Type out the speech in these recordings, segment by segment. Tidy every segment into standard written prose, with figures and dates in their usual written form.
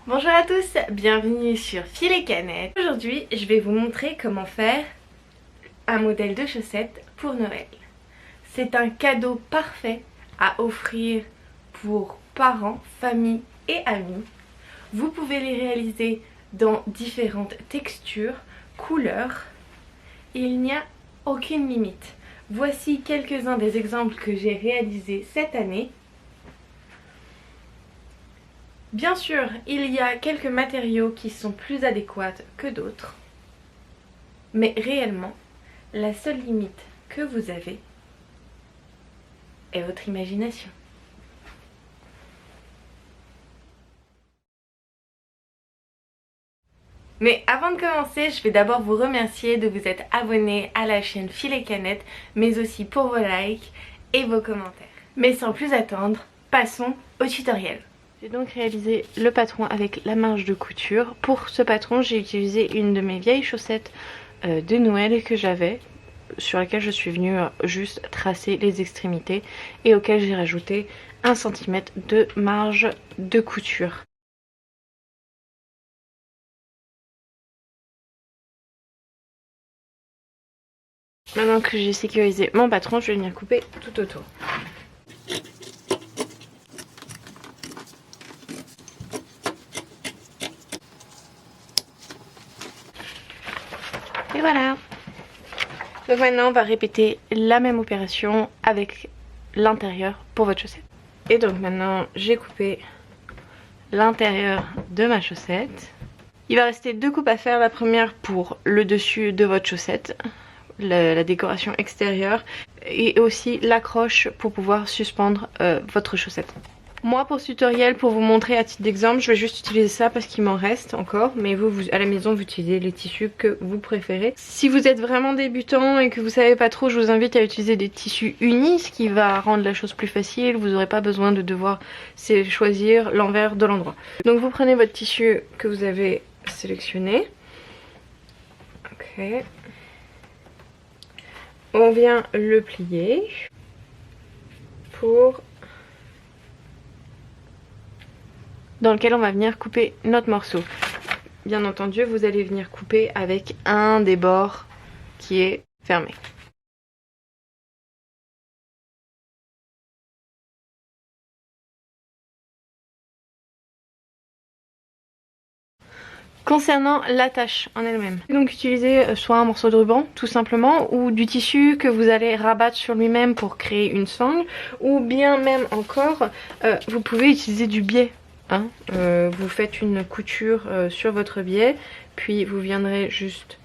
Bonjour à tous, bienvenue sur Fil et Canettes. Aujourd'hui, je vais vous montrer comment faire un modèle de chaussettes pour Noël. C'est un cadeau parfait à offrir pour parents, famille et amis. Vous pouvez les réaliser dans différentes textures, couleurs. Il n'y a aucune limite. Voici quelques-uns des exemples que j'ai réalisés cette année. Bien sûr, il y a quelques matériaux qui sont plus adéquats que d'autres, mais réellement, la seule limite que vous avez est votre imagination. Mais avant de commencer, je vais d'abord vous remercier de vous être abonné à la chaîne Fil et Canettes, mais aussi pour vos likes et vos commentaires. Mais sans plus attendre, passons au tutoriel. J'ai donc réalisé le patron avec la marge de couture. Pour ce patron, j'ai utilisé une de mes vieilles chaussettes de Noël que j'avais, sur laquelle je suis venue juste tracer les extrémités et auquel j'ai rajouté 1 cm de marge de couture. Maintenant que j'ai sécurisé mon patron, je vais venir couper tout autour. Et voilà. Donc maintenant on va répéter la même opération avec l'intérieur pour votre chaussette. Et donc maintenant j'ai coupé l'intérieur de ma chaussette. Il va rester 2 coupes à faire. La première pour le dessus de votre chaussette, la décoration extérieure, et aussi l'accroche pour pouvoir suspendre votre chaussette. Moi pour ce tutoriel, pour vous montrer à titre d'exemple, je vais juste utiliser ça parce qu'il m'en reste encore. Mais vous à la maison vous utilisez les tissus que vous préférez. Si vous êtes vraiment débutant et que vous savez pas trop, je vous invite à utiliser des tissus unis, ce qui va rendre la chose plus facile. Vous n'aurez pas besoin de devoir choisir l'envers de l'endroit. Donc vous prenez votre tissu que vous avez sélectionné. Ok. On vient le plier dans lequel on va venir couper notre morceau. Bien entendu, vous allez venir couper avec un des bords qui est fermé. Concernant l'attache en elle-même, donc utilisez soit un morceau de ruban tout simplement, ou du tissu que vous allez rabattre sur lui-même pour créer une sangle, ou bien même encore vous pouvez utiliser du biais. Vous faites une couture sur votre biais, puis vous viendrez juste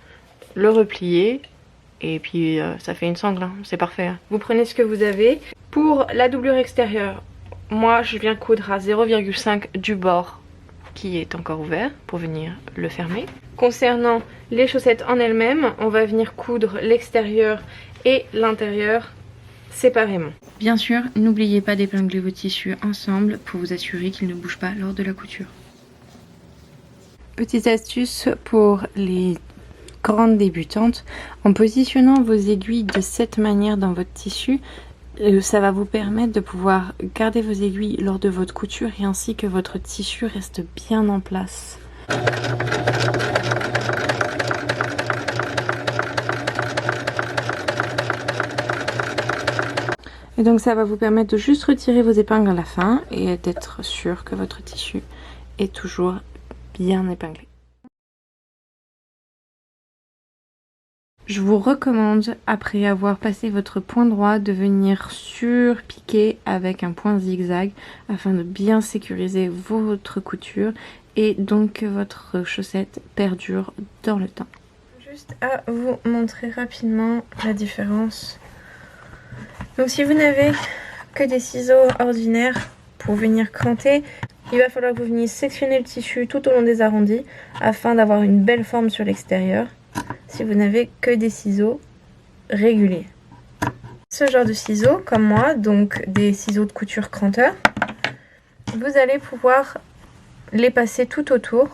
le replier et puis ça fait une sangle, hein. C'est parfait, hein. Vous prenez ce que vous avez. Pour la doublure extérieure, moi je viens coudre à 0,5 du bord qui est encore ouvert pour venir le fermer. Concernant les chaussettes en elles-mêmes, on va venir coudre l'extérieur et l'intérieur séparément. Bien sûr, n'oubliez pas d'épingler vos tissus ensemble pour vous assurer qu'ils ne bougent pas lors de la couture. Petite astuce pour les grandes débutantes, en positionnant vos aiguilles de cette manière dans votre tissu, ça va vous permettre de pouvoir garder vos aiguilles lors de votre couture et ainsi que votre tissu reste bien en place. Et donc ça va vous permettre de juste retirer vos épingles à la fin et d'être sûr que votre tissu est toujours bien épinglé. Je vous recommande, après avoir passé votre point droit, de venir surpiquer avec un point zigzag afin de bien sécuriser votre couture et donc que votre chaussette perdure dans le temps. Juste à vous montrer rapidement la différence. Donc si vous n'avez que des ciseaux ordinaires pour venir cranter, il va falloir que vous veniez sectionner le tissu tout au long des arrondis afin d'avoir une belle forme sur l'extérieur. Si vous n'avez que des ciseaux réguliers. Ce genre de ciseaux, comme moi, donc des ciseaux de couture cranteur, vous allez pouvoir les passer tout autour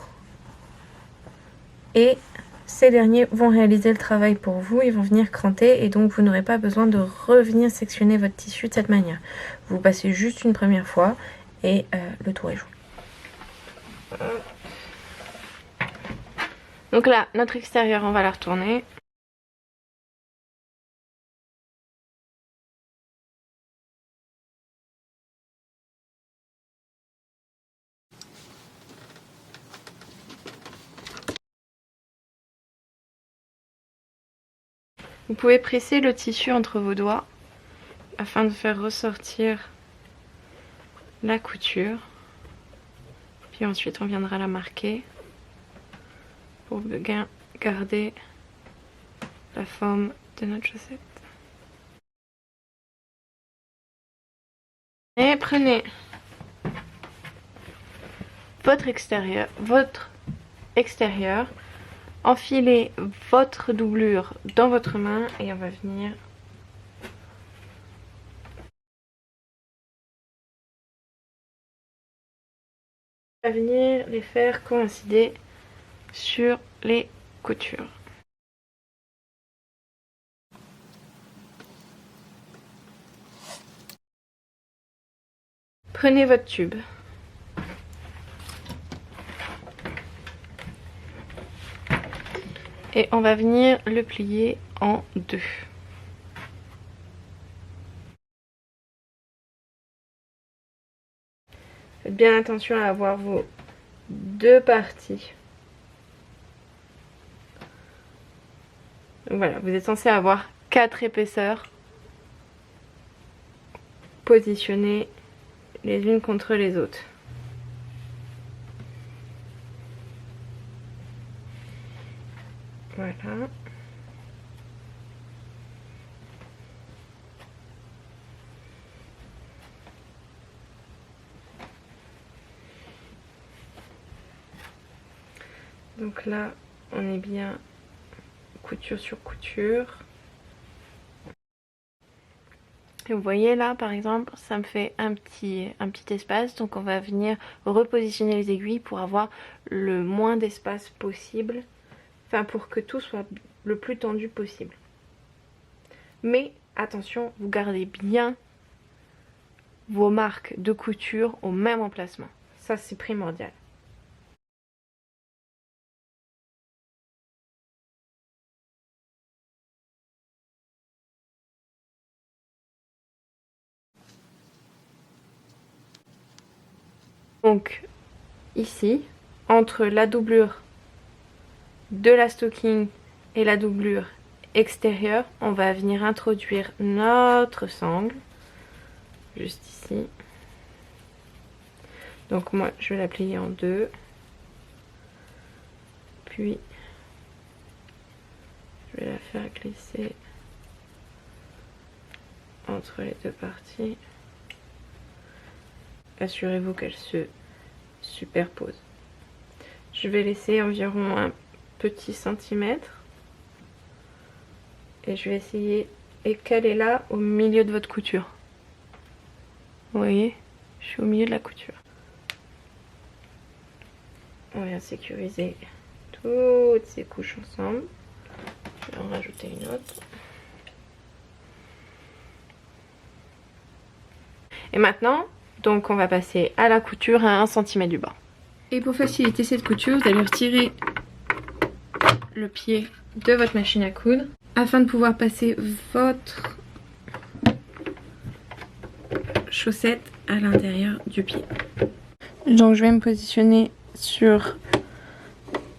et ces derniers vont réaliser le travail pour vous, ils vont venir cranter et donc vous n'aurez pas besoin de revenir sectionner votre tissu de cette manière. Vous passez juste une première fois et le tour est joué. Donc là, notre extérieur, on va la retourner. Vous pouvez presser le tissu entre vos doigts afin de faire ressortir la couture. Puis ensuite on viendra la marquer pour bien garder la forme de notre chaussette. Et prenez votre extérieur, enfilez votre doublure dans votre main et on va venir les faire coïncider sur les coutures. Prenez votre tube. Et on va venir le plier en deux. Faites bien attention à avoir vos deux parties. Donc voilà, vous êtes censé avoir 4 épaisseurs positionnées les unes contre les autres. Voilà. Donc là, on est bien couture sur couture. Et vous voyez là, par exemple, ça me fait un petit espace. Donc on va venir repositionner les aiguilles pour avoir le moins d'espace possible. Enfin, pour que tout soit le plus tendu possible. Mais attention, vous gardez bien vos marques de couture au même emplacement. Ça, c'est primordial. Donc, ici, entre la doublure de la stocking et la doublure extérieure, on va venir introduire notre sangle juste ici. Donc moi je vais la plier en deux, puis je vais la faire glisser entre les deux parties. Assurez-vous qu'elle se superpose. Je vais laisser environ un petit centimètre et je vais essayer et caler là au milieu de votre couture. Vous voyez, je suis au milieu de la couture. On vient sécuriser toutes ces couches ensemble. Je vais en rajouter une autre. Et maintenant, donc on va passer à la couture à 1 cm du bas. Et pour faciliter cette couture, vous allez retirer le pied de votre machine à coudre afin de pouvoir passer votre chaussette à l'intérieur du pied. Donc je vais me positionner sur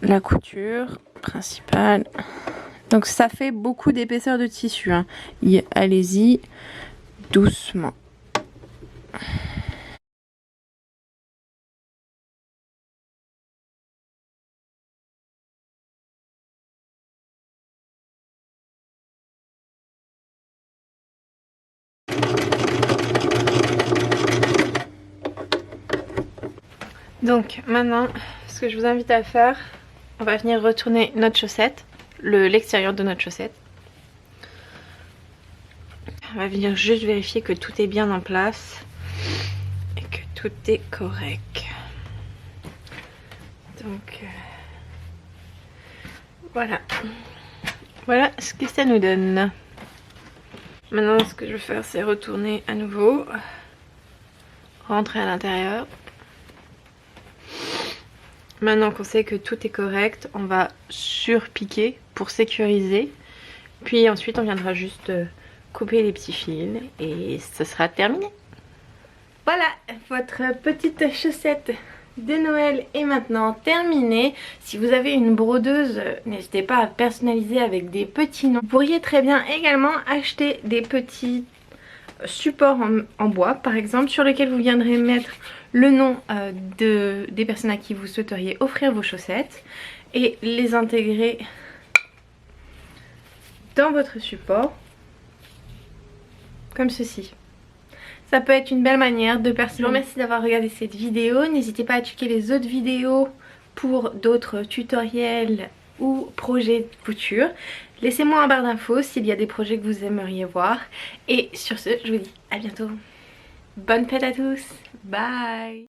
la couture principale. Donc ça fait beaucoup d'épaisseur de tissu, hein. Allez-y doucement. Donc maintenant, ce que je vous invite à faire, on va venir retourner notre chaussette, l'extérieur de notre chaussette. On va venir juste vérifier que tout est bien en place et que tout est correct. Donc voilà. Voilà ce que ça nous donne. Maintenant, ce que je vais faire, c'est retourner à nouveau, rentrer à l'intérieur. Maintenant qu'on sait que tout est correct, on va surpiquer pour sécuriser. Puis ensuite on viendra juste couper les petits fils et ce sera terminé. Voilà, votre petite chaussette de Noël est maintenant terminée. Si vous avez une brodeuse, n'hésitez pas à personnaliser avec des petits noms. Vous pourriez très bien également acheter des petits supports en bois par exemple, sur lesquels vous viendrez mettre le nom des personnes à qui vous souhaiteriez offrir vos chaussettes et les intégrer dans votre support comme ceci. Ça peut être une belle manière de personnaliser. Je vous remercie d'avoir regardé cette vidéo. N'hésitez pas à checker les autres vidéos pour d'autres tutoriels ou projets de couture. Laissez-moi en barre d'infos s'il y a des projets que vous aimeriez voir. Et sur ce, je vous dis à bientôt. Bonne fête à tous. Bye.